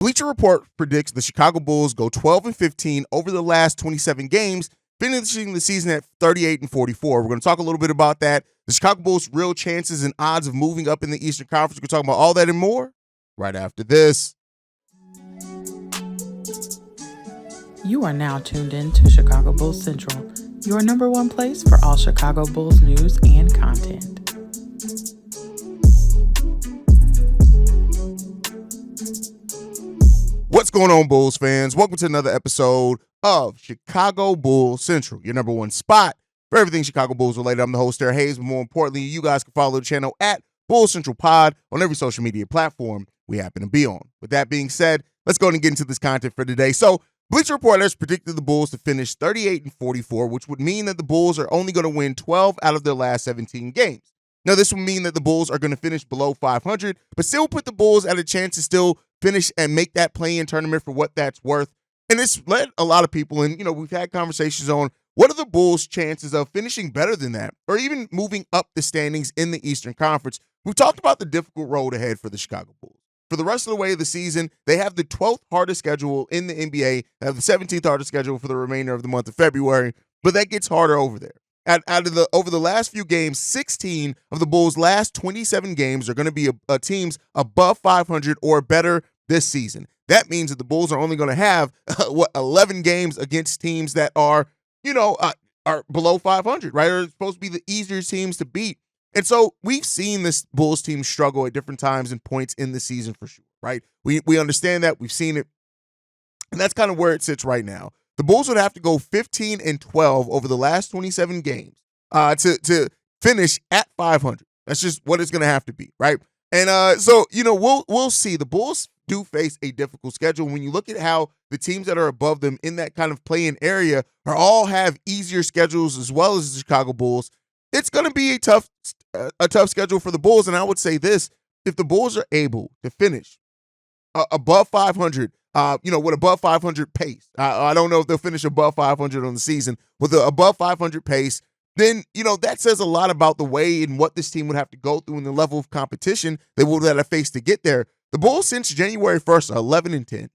Bleacher Report predicts the Chicago Bulls go 12-15 over the last 27 games, finishing the season at 38-44. We're going to talk a little bit about that, the Chicago Bulls' real chances and odds of moving up in the Eastern Conference. We're talking about all that and more right after this. You are now tuned in to Chicago Bulls Central, your number one place for all Chicago Bulls news and content. What's going on, Bulls fans? Welcome to another episode of Chicago Bulls Central, your number one spot for everything Chicago Bulls related. I'm the host there, Haize, but more importantly, you guys can follow the channel at Bulls Central Pod on every social media platform we happen to be on. With that being said, let's go ahead and get into this content for today. So, Bleacher Report has predicted the Bulls to finish 38-44, which would mean that the Bulls are only going to win 12 out of their last 17 games. Now, this would mean that the Bulls are going to finish below 500, but still put the Bulls at a chance to still finish and make that play-in tournament for what that's worth. And it's led a lot of people, and we've had conversations on what are the Bulls' chances of finishing better than that, or even moving up the standings in the Eastern Conference. We've talked about the difficult road ahead for the Chicago Bulls. For the rest of the way of the season, they have the 12th hardest schedule in the NBA. They have the 17th hardest schedule for the remainder of the month of February, but that gets harder over there. Over the last few games, 16 of the Bulls' last 27 games are going to be teams above 500 or better this season. That means that the Bulls are only going to have 11 games against teams that are below 500, right? Are supposed to be the easier teams to beat. And so we've seen this Bulls team struggle at different times and points in the season for sure, right? We understand that. We've seen it. And that's kind of where it sits right now. The Bulls would have to go 15-12 over the last 27 games to finish at 500. That's just what it's going to have to be, right? And we'll see. The Bulls do face a difficult schedule. When you look at how the teams that are above them in that kind of play-in area are all have easier schedules as well as the Chicago Bulls, it's going to be a tough schedule for the Bulls. And I would say this: if the Bulls are able to finish above 500. With above 500 pace. I don't know if they'll finish above 500 on the season. With the above 500 pace, then, that says a lot about the way and what this team would have to go through and the level of competition they would have faced to get there. The Bulls, since January 1st, are 11-10.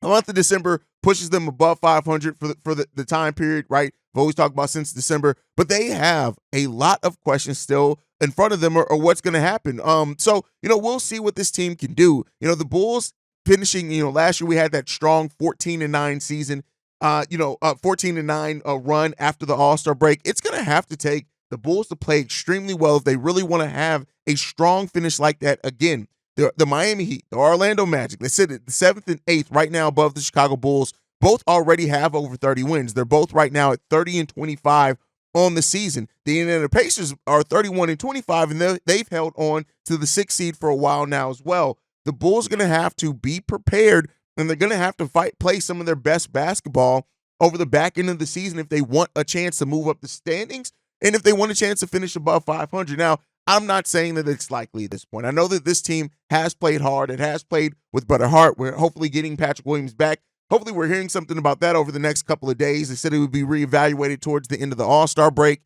The month of December pushes them above 500 for the time period, right? I've always talked about since December. But they have a lot of questions still in front of them or what's going to happen. So we'll see what this team can do. The Bulls finishing, last year we had that strong 14-9 season, 14-9 run after the All-Star break. It's going to have to take the Bulls to play extremely well if they really want to have a strong finish like that again. The Miami Heat, the Orlando Magic, they sit at the 7th and 8th right now above the Chicago Bulls. Both already have over 30 wins. They're both right now at 30-25 on the season. The Indiana Pacers are 31-25, and they've held on to the 6th seed for a while now as well. The Bulls are going to have to be prepared, and they're going to have to play some of their best basketball over the back end of the season if they want a chance to move up the standings and if they want a chance to finish above 500. Now, I'm not saying that it's likely at this point. I know that this team has played hard. It has played with better heart. We're hopefully getting Patrick Williams back. Hopefully we're hearing something about that over the next couple of days. They said it would be reevaluated towards the end of the All-Star break.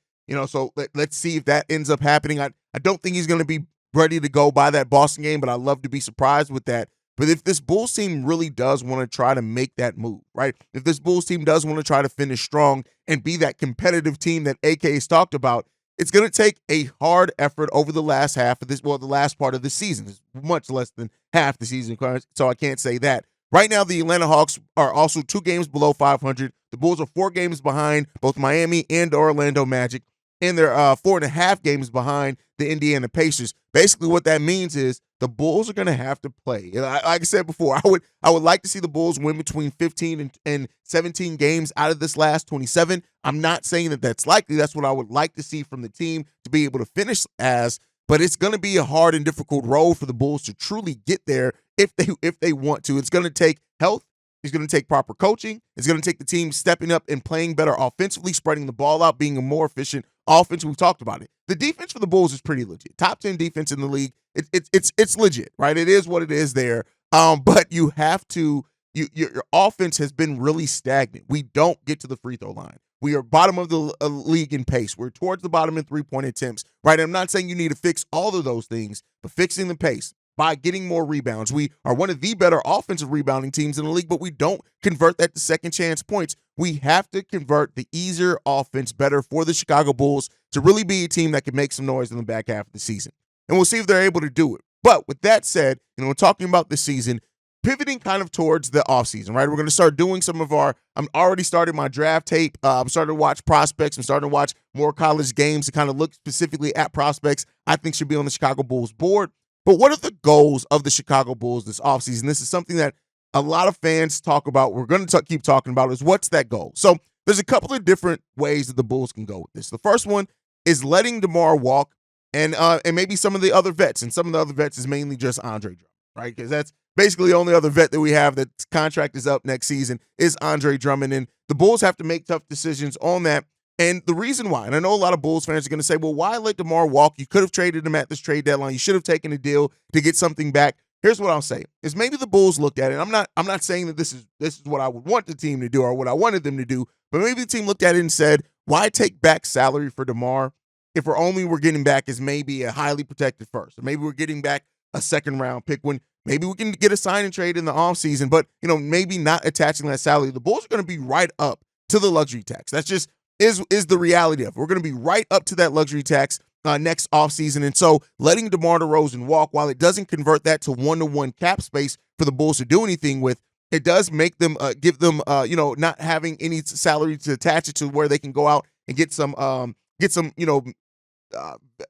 So let's see if that ends up happening. I don't think he's going to be ready to go by that Boston game, but I'd love to be surprised with that. But if this Bulls team really does want to try to make that move, right? If this Bulls team does want to try to finish strong and be that competitive team that AK has talked about, it's going to take a hard effort over the last half of the last part of the season. It's much less than half the season, so I can't say that. Right now, the Atlanta Hawks are also 2 games below 500. The Bulls are 4 games behind both Miami and the Orlando Magic, and they're 4.5 games behind the Indiana Pacers. Basically, what that means is the Bulls are going to have to play. Like I said before, I would like to see the Bulls win between 15 and 17 games out of this last 27. I'm not saying that that's likely. That's what I would like to see from the team to be able to finish as. But it's going to be a hard and difficult road for the Bulls to truly get there if they want to. It's going to take health. It's going to take proper coaching. It's going to take the team stepping up and playing better offensively, spreading the ball out, being a more efficient offense. We've talked about it. The defense for the Bulls is pretty legit. Top 10 defense in the league. It's legit, right? It is what it is there. But you have to. Your offense has been really stagnant. We don't get to the free throw line. We are bottom of the league in pace. We're towards the bottom in three-point attempts, right? I'm not saying you need to fix all of those things, but fixing the pace, by getting more rebounds. We are one of the better offensive rebounding teams in the league, but we don't convert that to second chance points. We have to convert the easier offense better for the Chicago Bulls to really be a team that can make some noise in the back half of the season. And we'll see if they're able to do it. But with that said, we're talking about the season, pivoting kind of towards the offseason, right? We're going to start doing some of I'm already started my draft tape. I'm starting to watch prospects. I'm starting to watch more college games to kind of look specifically at prospects I think should be on the Chicago Bulls board. But what are the goals of the Chicago Bulls this offseason? This is something that a lot of fans talk about. We're going to keep talking about is what's that goal? So there's a couple of different ways that the Bulls can go with this. The first one is letting DeMar walk and maybe some of the other vets. And some of the other vets is mainly just Andre Drummond, right? Because that's basically the only other vet that we have that's contract is up next season is Andre Drummond. And the Bulls have to make tough decisions on that. And the reason why, and I know a lot of Bulls fans are going to say, well, why let DeMar walk? You could have traded him at this trade deadline. You should have taken a deal to get something back. Here's what I'll say is maybe the Bulls looked at it. I'm not saying that this is what I would want the team to do or what I wanted them to do, but maybe the team looked at it and said, why take back salary for DeMar if we're getting back is maybe a highly protected first, or maybe we're getting back a second round pick when maybe we can get a sign and trade in the offseason, but maybe not attaching that salary. The Bulls are going to be right up to the luxury tax. That's just is the reality of it. We're going to be right up to that luxury tax next offseason. And so letting DeMar DeRozan walk, while it doesn't convert that to one-to-one cap space for the Bulls to do anything with, it does make them give them not having any salary to attach it to where they can go out and get some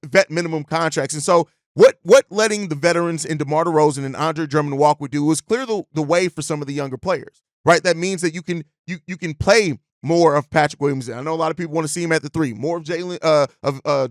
vet minimum contracts. And so what letting the veterans in DeMar DeRozan and Andre Drummond walk would do is clear the way for some of the younger players, right? That means that you can play more of Patrick Williams. I know a lot of people want to see him at the three. More of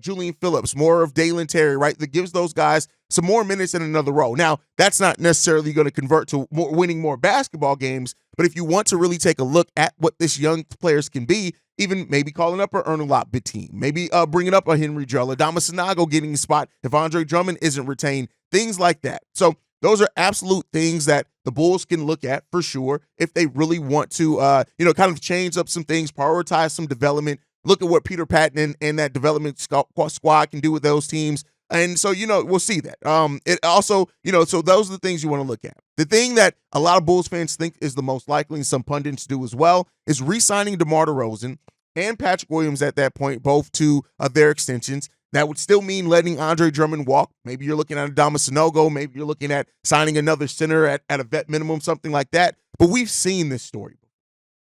Julian Phillips, more of Dalen Terry, right? That gives those guys some more minutes in another role. Now, that's not necessarily going to convert to winning more basketball games, but if you want to really take a look at what this young players can be, even maybe calling up a Ernalot Bitim, maybe bringing up a Henry Drell, Adama Sinago getting a spot if Andre Drummond isn't retained, things like that. So those are absolute things that the Bulls can look at for sure if they really want to, kind of change up some things, prioritize some development, look at what Peter Patton and that development squad can do with those teams. And so, we'll see that. It also, so those are the things you want to look at. The thing that a lot of Bulls fans think is the most likely, and some pundits do as well, is re-signing DeMar DeRozan and Patrick Williams at that point, both to their extensions. That would still mean letting Andre Drummond walk. Maybe you're looking at Adama Sinogo. Maybe you're looking at signing another center at a vet minimum, something like that. But we've seen this story,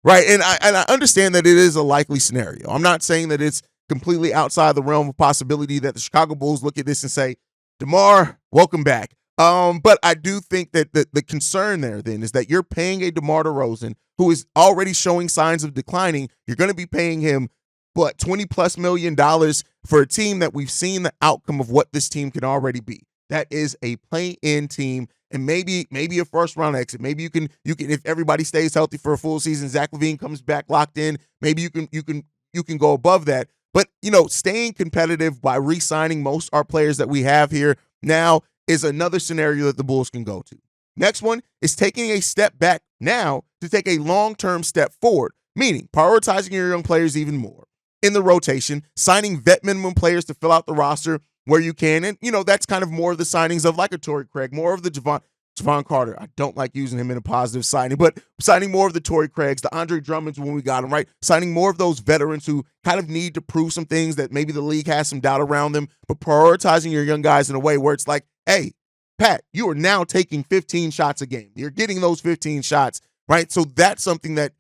right? And I understand that it is a likely scenario. I'm not saying that it's completely outside the realm of possibility that the Chicago Bulls look at this and say, DeMar, welcome back. But I do think that the concern there then is that you're paying a DeMar DeRozan who is already showing signs of declining. You're going to be paying him $20+ million for a team that we've seen the outcome of what this team can already be. That is a play-in team, and maybe a first-round exit. Maybe you can if everybody stays healthy for a full season, Zach LaVine comes back locked in. Maybe you can go above that. But staying competitive by re-signing most our players that we have here now is another scenario that the Bulls can go to. Next one is taking a step back now to take a long-term step forward, meaning prioritizing your young players even more in the rotation, signing vet minimum players to fill out the roster where you can. And, that's kind of more of the signings of like a Torrey Craig, more of the Javon Carter. I don't like using him in a positive signing, but signing more of the Torrey Craigs, the Andre Drummonds when we got him, right? Signing more of those veterans who kind of need to prove some things that maybe the league has some doubt around them, but prioritizing your young guys in a way where it's like, hey, Pat, you are now taking 15 shots a game. You're getting those 15 shots, right? So that's something that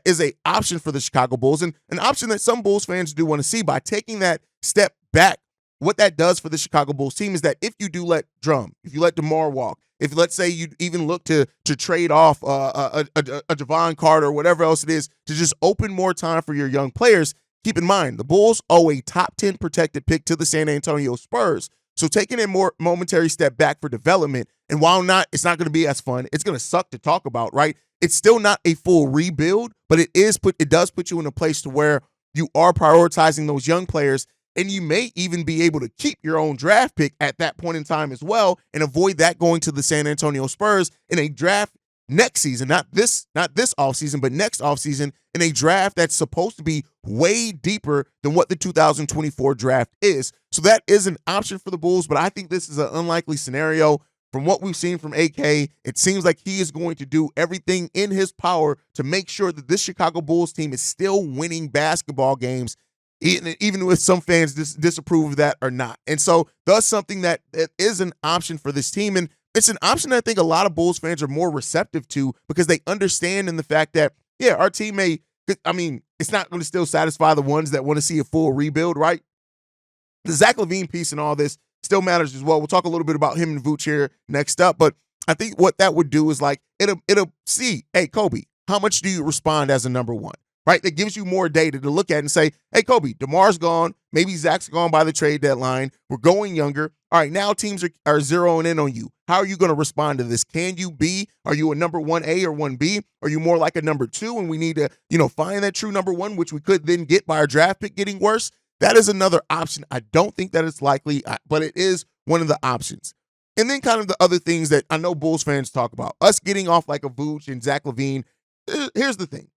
is a option for the Chicago Bulls, and an option that some Bulls fans do want to see. By taking that step back, what that does for the Chicago Bulls team is that if you do let if you let DeMar walk, if let's say you even look to trade off a Javon Carter or whatever else it is to just open more time for your young players, keep in mind the Bulls owe a top 10 protected pick to the San Antonio Spurs. So taking a more momentary step back for development, and while it's not going to be as fun, it's going to suck to talk about, right? It's still not a full rebuild, but it does put you in a place to where you are prioritizing those young players, and you may even be able to keep your own draft pick at that point in time as well and avoid that going to the San Antonio Spurs in a draft next season, not this offseason, but next offseason in a draft that's supposed to be way deeper than what the 2024 draft is. So that is an option for the Bulls, but I think this is an unlikely scenario. from what we've seen from AK, it seems like he is going to do everything in his power to make sure that this Chicago Bulls team is still winning basketball games, even with some fans disapprove of that or not. And so that's something that is an option for this team. And it's an option that I think a lot of Bulls fans are more receptive to because they understand in the fact that, yeah, our team it's not going to still satisfy the ones that want to see a full rebuild, right? The Zach LaVine piece and all this still matters as well. We'll talk a little bit about him and Vooch here next up, but I think what that would do is like it'll see, hey, Kobe, how much do you respond as a number one, right? That gives you more data to look at and say, hey, Kobe, DeMar's gone, maybe Zach's gone by the trade deadline, we're going younger. All right, now teams are zeroing in on you. How are you going to respond to this? Are you a number 1A or 1B? Are you more like a number 2 and we need to, find that true number 1, which we could then get by our draft pick getting worse? That is another option. I don't think that it's likely, but it is one of the options. And then kind of the other things that I know Bulls fans talk about, us getting off like a Vooch and Zach LaVine. Here's the thing.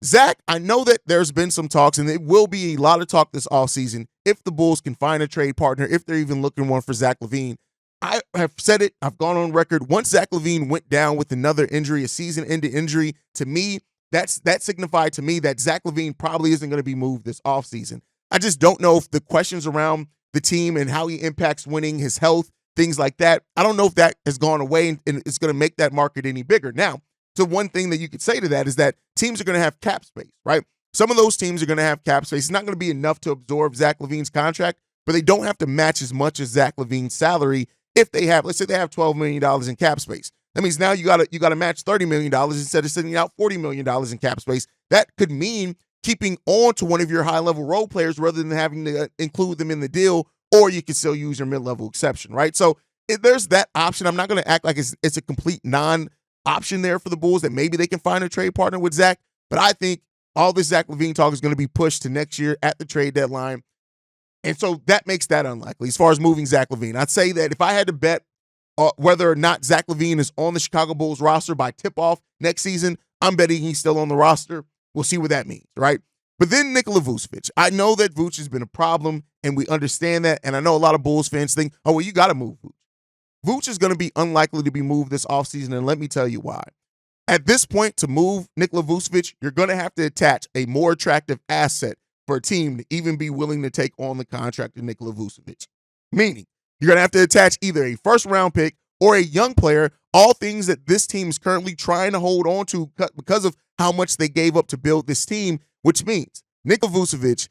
Zach, I know that there's been some talks, and it will be a lot of talk this offseason if the Bulls can find a trade partner, if they're even looking one for Zach LaVine. I have said it. I've gone on record. Once Zach LaVine went down with another injury, a season-ending injury, to me, that signified to me that Zach LaVine probably isn't going to be moved this offseason. I just don't know if the questions around the team and how he impacts winning, his health, things like that, I don't know if that has gone away and it's going to make that market any bigger. Now, so one thing that you could say to that is that teams are going to have cap space, right? Some of those teams are going to have cap space. It's not going to be enough to absorb Zach LaVine's contract, but they don't have to match as much as Zach LaVine's salary if they have, let's say they have $12 million in cap space. That means now you got to match $30 million instead of sending out $40 million in cap space. That could mean keeping on to one of your high-level role players rather than having to include them in the deal, or you can still use your mid-level exception, right? So there's that option. I'm not going to act like it's a complete non-option there for the Bulls that maybe they can find a trade partner with Zach, but I think all this Zach LaVine talk is going to be pushed to next year at the trade deadline, and so that makes that unlikely as far as moving Zach LaVine. I'd say that if I had to bet whether or not Zach LaVine is on the Chicago Bulls roster by tip-off next season, I'm betting he's still on the roster. We'll see what that means, right? But then Nikola Vucevic. I know that Vooch has been a problem, and we understand that, and I know a lot of Bulls fans think, oh, well, you got to move Vooch. Vooch is going to be unlikely to be moved this offseason, and let me tell you why. At this point, to move Nikola Vucevic, you're going to have to attach a more attractive asset for a team to even be willing to take on the contract of Nikola Vucevic. Meaning, you're going to have to attach either a first-round pick or a young player, all things that this team is currently trying to hold on to because of how much they gave up to build this team, which means Nikola Vucevic,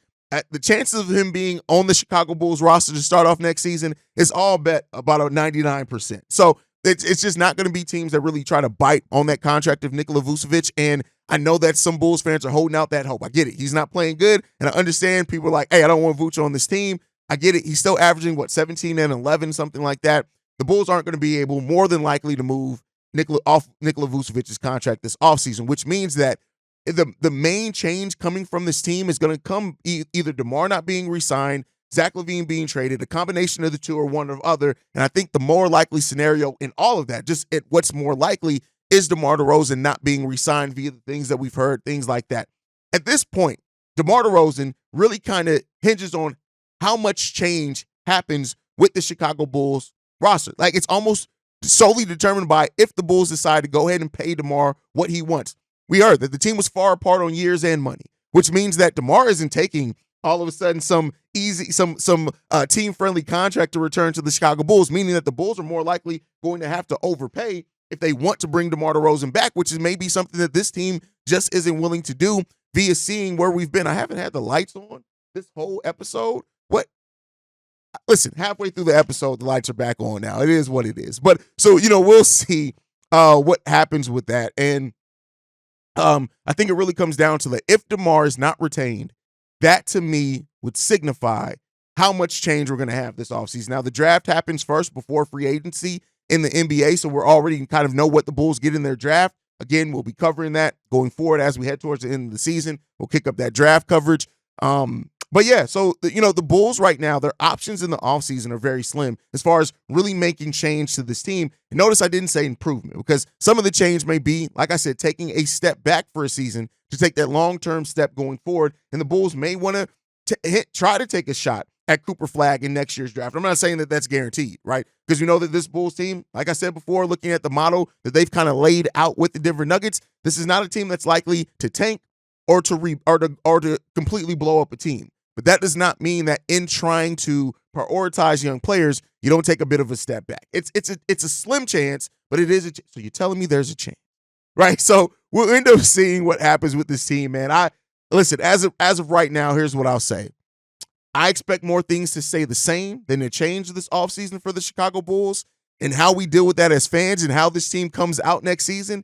the chances of him being on the Chicago Bulls roster to start off next season is all bet about a 99%. So it's just not going to be teams that really try to bite on that contract of Nikola Vucevic, and I know that some Bulls fans are holding out that hope. I get it. He's not playing good, and I understand people are like, hey, I don't want Vooch on this team. I get it. He's still averaging, 17 and 11, something like that. The Bulls aren't going to be able, more than likely, to move Nikola Vucevic's contract this offseason, which means that the main change coming from this team is going to come either DeMar not being re-signed, Zach LaVine being traded, a combination of the two or one or other. And I think the more likely scenario in all of that, what's more likely, is DeMar DeRozan not being re-signed via the things that we've heard, things like that. At this point, DeMar DeRozan really kind of hinges on how much change happens with the Chicago Bulls roster. Like, it's almost solely determined by if the Bulls decide to go ahead and pay DeMar what he wants. We heard that the team was far apart on years and money, which means that DeMar isn't taking all of a sudden some team-friendly contract to return to the Chicago Bulls, meaning that the Bulls are more likely going to have to overpay if they want to bring DeMar DeRozan back, which is maybe something that this team just isn't willing to do via seeing where we've been. I haven't had the lights on this whole episode. Listen, halfway through the episode, the lights are back on now. It is what it is. But so, we'll see what happens with that. And I think it really comes down to that if DeMar is not retained, that to me would signify how much change we're going to have this offseason. Now, the draft happens first before free agency in the NBA, so we're already kind of know what the Bulls get in their draft. Again, we'll be covering that going forward as we head towards the end of the season. We'll kick up that draft coverage. But yeah, so, the Bulls right now, their options in the offseason are very slim as far as really making change to this team. And notice I didn't say improvement because some of the change may be, like I said, taking a step back for a season to take that long-term step going forward. And the Bulls may want to try to take a shot at Cooper Flagg in next year's draft. I'm not saying that that's guaranteed, right? Because you know that this Bulls team, like I said before, looking at the model that they've kind of laid out with the Denver Nuggets, this is not a team that's likely to tank or to completely blow up a team. But that does not mean that in trying to prioritize young players, you don't take a bit of a step back. It's a slim chance, but it is so you're telling me there's a chance, right? So we'll end up seeing what happens with this team, man. Listen, as of right now, here's what I'll say. I expect more things to stay the same than to change this offseason for the Chicago Bulls, and how we deal with that as fans and how this team comes out next season.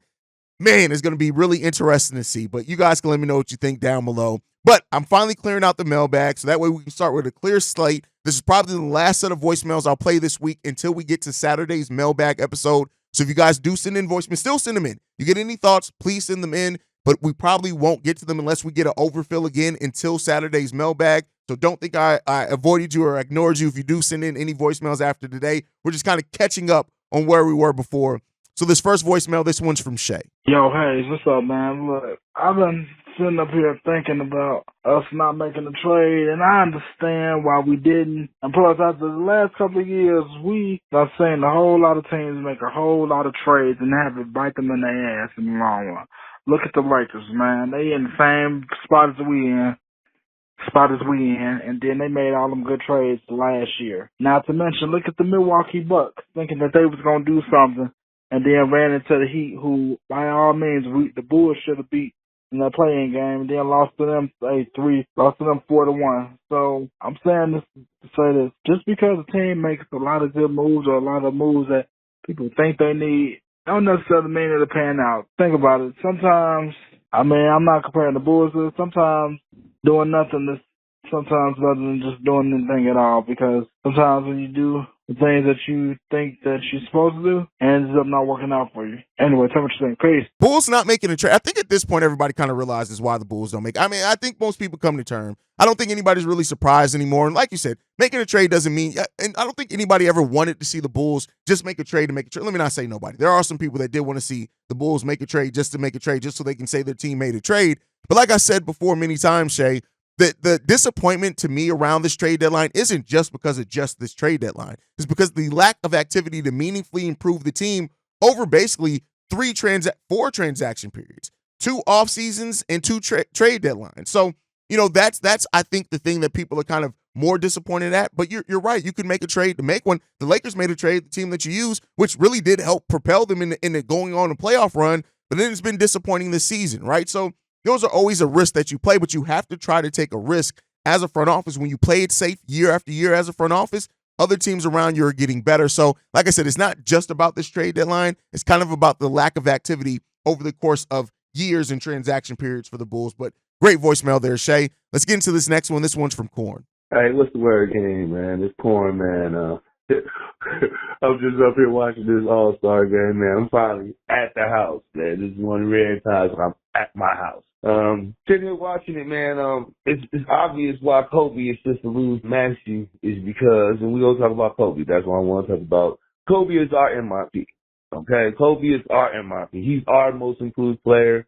Man, it's going to be really interesting to see. But you guys can let me know what you think down below. But I'm finally clearing out the mailbag, so that way we can start with a clear slate. This is probably the last set of voicemails I'll play this week until we get to Saturday's mailbag episode. So if you guys do send in voicemails, still send them in. You get any thoughts, please send them in. But we probably won't get to them unless we get an overfill again until Saturday's mailbag. So don't think I avoided you or ignored you if you do send in any voicemails after today. We're just kind of catching up on where we were before. So this first voicemail, this one's from Shay. Yo, Haize, what's up, man? Look, I've been sitting up here thinking about us not making a trade, and I understand why we didn't. And plus, after the last couple of years, we have seen a whole lot of teams make a whole lot of trades and have it bite them in their ass in the long run. Look at the Lakers, man. They in the same spot as we in. And then they made all them good trades last year. Not to mention, look at the Milwaukee Bucks, thinking that they was going to do something, and then ran into the Heat, who, by all means, the Bulls should have beat in that playing game, and then lost to them 4-1. So I'm saying this to say this: just because a team makes a lot of good moves or a lot of moves that people think they need, don't necessarily mean it'll pan out. Think about it. Sometimes, I'm not comparing the Bulls to it. Sometimes doing nothing is sometimes better than just doing anything at all, because sometimes when you do the things that you think that you're supposed to do, it ends up not working out for you. Anyway, tell me what you think. Peace. Bulls not making a trade. I think at this point everybody kind of realizes why the Bulls don't make. I think most people come to term. I don't think anybody's really surprised anymore. And like you said, making a trade doesn't mean, and I don't think anybody ever wanted to see the Bulls just make a trade to make a trade. Let me not say nobody. There are some people that did want to see the Bulls make a trade just to make a trade, just so they can say their team made a trade. But like I said before many times, Shay, the disappointment to me around this trade deadline isn't just because of just this trade deadline. It's because the lack of activity to meaningfully improve the team over basically 4 transaction periods, 2 off seasons and 2 trade deadlines. So, that's I think the thing that people are kind of more disappointed at. But you're right. You could make a trade to make one. The Lakers made a trade, the team that you use, which really did help propel them into going on a playoff run. But then it's been disappointing this season, right? So those are always a risk that you play, but you have to try to take a risk as a front office. When you play it safe year after year as a front office, other teams around you are getting better. So, like I said, it's not just about this trade deadline. It's kind of about the lack of activity over the course of years and transaction periods for the Bulls. But great voicemail there, Shay. Let's get into this next one. This one's from Corn. Hey, what's the word, King, man? It's Corn, man. I'm just up here watching this All-Star game, man. I'm finally at the house, man. This is one of the rare times when I'm at my house. Sitting here watching it, man, it's obvious why Kobe is just to lose Maxey is because, and we gonna talk about Kobe, that's what I want to talk about. Kobe is our MIP, okay? Kobe is our MIP. He's our most improved player.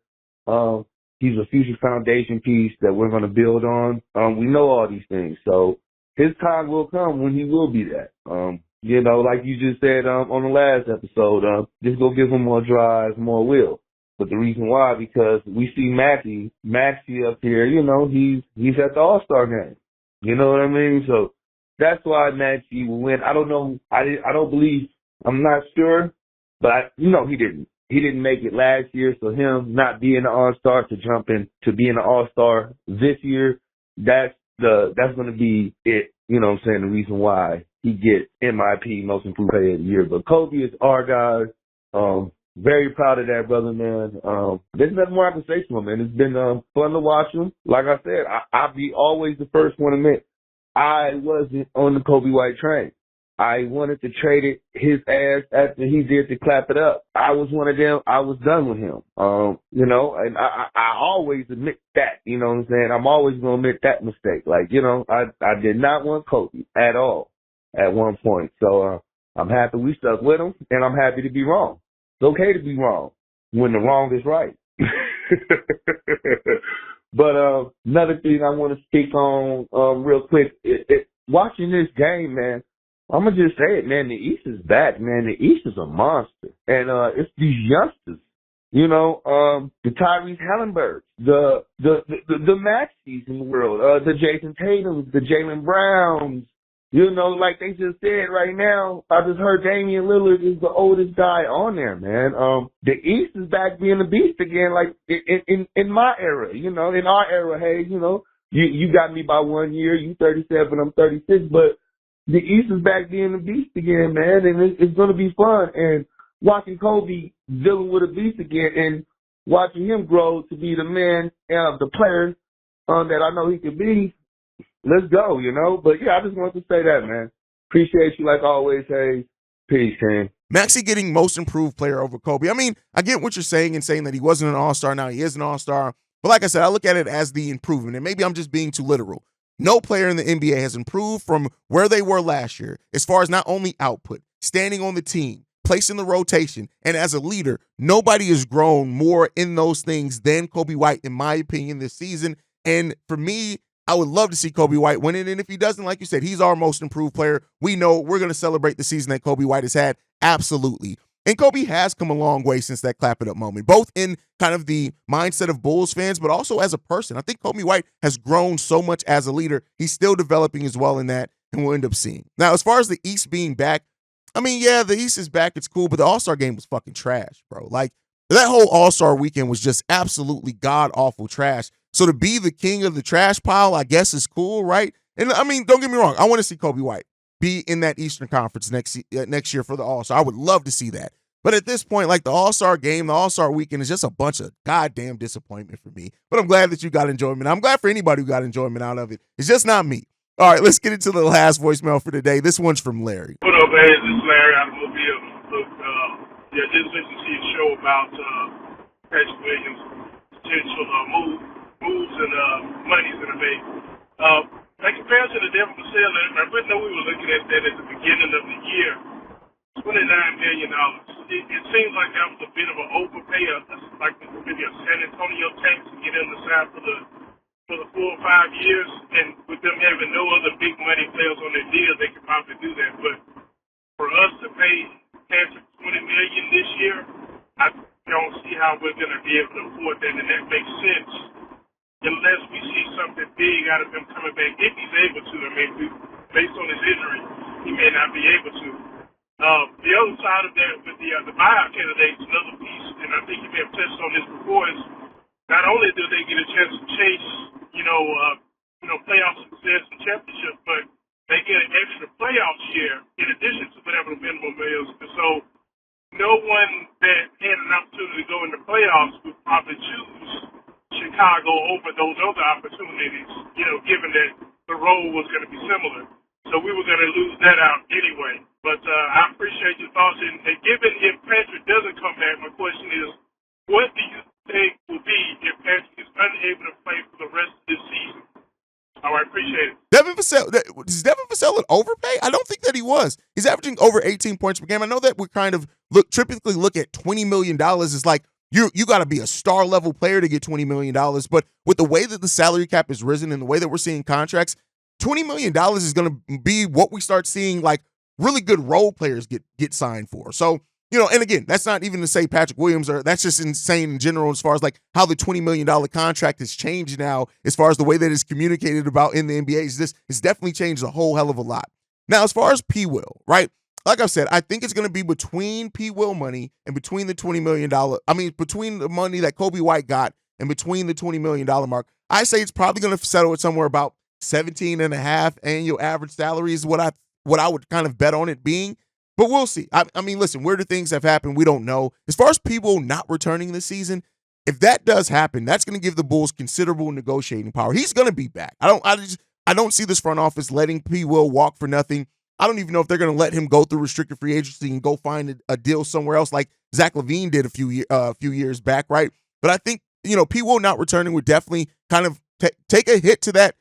He's a future foundation piece that we're gonna build on. We know all these things, so his time will come when he will be that. Like you just said on the last episode, just go give him more drive, more will. But the reason why, because we see Maxey up here, he's at the All-Star game. You know what I mean? So that's why Maxey will win. I don't know. I'm not sure, but he didn't. He didn't make it last year, so him not being an All-Star to jump in to being an All-Star this year, that's going to be it. You know what I'm saying? The reason why he gets MIP, Most Improved Player of the Year. But Kobe is our guy. Very proud of that, brother, man. There's nothing more I can say to him, man. It's been fun to watch him. Like I said, I'll be always the first one to admit I wasn't on the Kobe White train. I wanted to trade it his ass after he did to clap it up. I was one of them. I was done with him. And I always admit that, you know what I'm saying? I'm always going to admit that mistake. Like, I did not want Kobe at all at one point. So, I'm happy we stuck with him, and I'm happy to be wrong. It's okay to be wrong when the wrong is right. But another thing I want to speak on real quick, watching this game, man, I'm going to just say it, man. The East is back, man. The East is a monster. And it's these youngsters, the Tyrese Hallenbergs, the Maxis in the world, the Jason Tatums, the Jaylen Browns. Like they just said right now, I just heard Damian Lillard is the oldest guy on there, man. The East is back being the beast again, like in my era, in our era. Hey, you got me by 1 year. You 37, I'm 36, but the East is back being the beast again, man, and it's going to be fun. And watching Kobe dealing with a beast again and watching him grow to be the man, the player that I know he could be. Let's go, But, yeah, I just wanted to say that, man. Appreciate you like always. Hey, peace, man. Maxey getting most improved player over Kobe. I mean, I get what you're saying and saying that he wasn't an all-star. Now he is an all-star. But like I said, I look at it as the improvement, and maybe I'm just being too literal. No player in the NBA has improved from where they were last year as far as not only output, standing on the team, placing the rotation, and as a leader. Nobody has grown more in those things than Kobe White, in my opinion, this season. And for me, I would love to see Kobe White win it. And if he doesn't, like you said, he's our most improved player. We know we're going to celebrate the season that Kobe White has had. Absolutely. And Kobe has come a long way since that clap it up moment, both in kind of the mindset of Bulls fans, but also as a person. I think Kobe White has grown so much as a leader. He's still developing as well in that, and we'll end up seeing. Now, as far as the East being back, I mean, yeah, the East is back. It's cool, but the All-Star game was fucking trash, bro. Like, that whole All-Star weekend was just absolutely god-awful trash. So to be the king of the trash pile, I guess, is cool, right? And I mean, don't get me wrong. I want to see Kobe White be in that Eastern Conference next year for the All-Star. I would love to see that. But at this point, like the All-Star game, the All-Star weekend is just a bunch of goddamn disappointment for me. But I'm glad that you got enjoyment. I'm glad for anybody who got enjoyment out of it. It's just not me. All right, let's get into the last voicemail for today. This one's from Larry. What up, Haize? This is Larry out of Mobile. Look, just listened to your show about Patrick Williams' potential moves and money's going to make. Like compared to the Denver facility, I really know we were looking at that at the beginning of the year. $29 million. It seems like that was a bit of an overpay, like maybe a San Antonio tax to get in the side for the 4 or 5 years. And with them having no other big money players on their deal, they could probably do that. But for us to pay Patrick $20 million this year, I don't see how we're going to be able to afford that, and that makes sense unless we see something big out of him coming back. If he's able to, I mean, based on his injury, he may not be able to. The other side of that with the buyout candidates, another piece, and I think you may have touched on this before, is not only do they get a chance to chase, playoff success and championship, but they get an extra playoff share in addition to whatever the minimum is. And so no one that had an opportunity to go in the playoffs would probably choose Chicago over those other opportunities, given that the role was going to be similar. So we were going to lose that out anyway. But I appreciate your thoughts. And given if Patrick doesn't come back, my question is, what do you think will be if Patrick is unable to play for the rest of this season? All right, appreciate it. Is Devin Vassell an overpay? I don't think that he was. He's averaging over 18 points per game. I know that we kind of typically look at $20 million as like, you got to be a star level player to get $20 million. But with the way that the salary cap has risen and the way that we're seeing contracts, $20 million is going to be what we start seeing like really good role players get signed for. So, and again, that's not even to say Patrick Williams, or that's just insane in general as far as like how the $20 million contract has changed now as far as the way that it's communicated about in the NBA. It's definitely changed a whole hell of a lot. Now, as far as P. Will, right? Like I've said, I think it's going to be between P. Will money and between the $20 million. Between the money that Kobe White got and between the $20 million mark, I say it's probably going to settle at somewhere about 17.5 annual average salary is what I would kind of bet on it being. But we'll see. I mean, listen, where do things have happened? We don't know. As far as P. Will not returning this season, if that does happen, that's going to give the Bulls considerable negotiating power. He's going to be back. I don't see this front office letting P. Will walk for nothing. I don't even know if they're going to let him go through restricted free agency and go find a deal somewhere else like Zach LaVine did a few years back, right? But I think, P. Will not returning would definitely kind of take a hit to that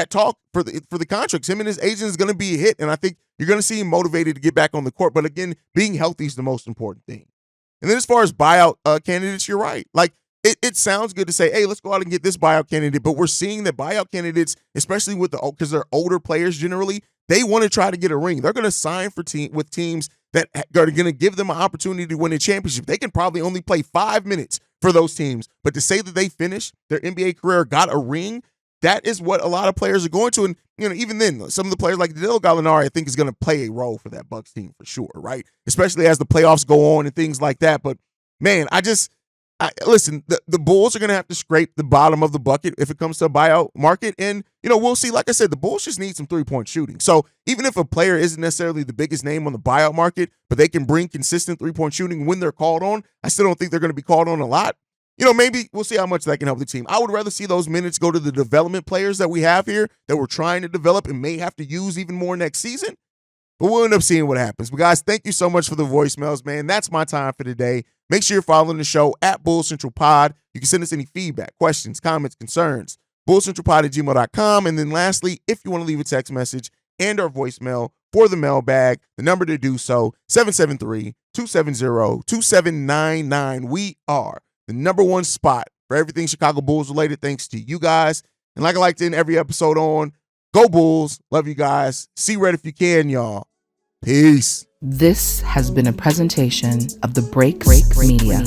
talk for the contracts. Him and his agent is going to be a hit, and I think you're going to see him motivated to get back on the court. But again, being healthy is the most important thing. And then as far as buyout candidates, you're right. Like, it sounds good to say, hey, let's go out and get this buyout candidate. But we're seeing that buyout candidates, especially because they're older players generally, they want to try to get a ring. They're going to sign with teams that are going to give them an opportunity to win a championship. They can probably only play 5 minutes for those teams. But to say that they finished their NBA career, got a ring, that is what a lot of players are going to. And, even then, some of the players like Danilo Gallinari, I think, is going to play a role for that Bucks team for sure, right? Especially as the playoffs go on and things like that. But, man, listen, the Bulls are going to have to scrape the bottom of the bucket if it comes to a buyout market. And, we'll see. Like I said, the Bulls just need some three-point shooting. So even if a player isn't necessarily the biggest name on the buyout market, but they can bring consistent three-point shooting when they're called on, I still don't think they're going to be called on a lot. Maybe we'll see how much that can help the team. I would rather see those minutes go to the development players that we have here that we're trying to develop and may have to use even more next season. But we'll end up seeing what happens. But, guys, thank you so much for the voicemails, man. That's my time for today. Make sure you're following the show at Bull Central Pod. You can send us any feedback, questions, comments, concerns, bullcentralpod@gmail.com. And then lastly, if you want to leave a text message and our voicemail for the mailbag, the number to do so, 773-270-2799. We are the number one spot for everything Chicago Bulls related, thanks to you guys. And like I like to end every episode on, go Bulls. Love you guys. See red if you can, y'all. Peace. This has been a presentation of the Break Media.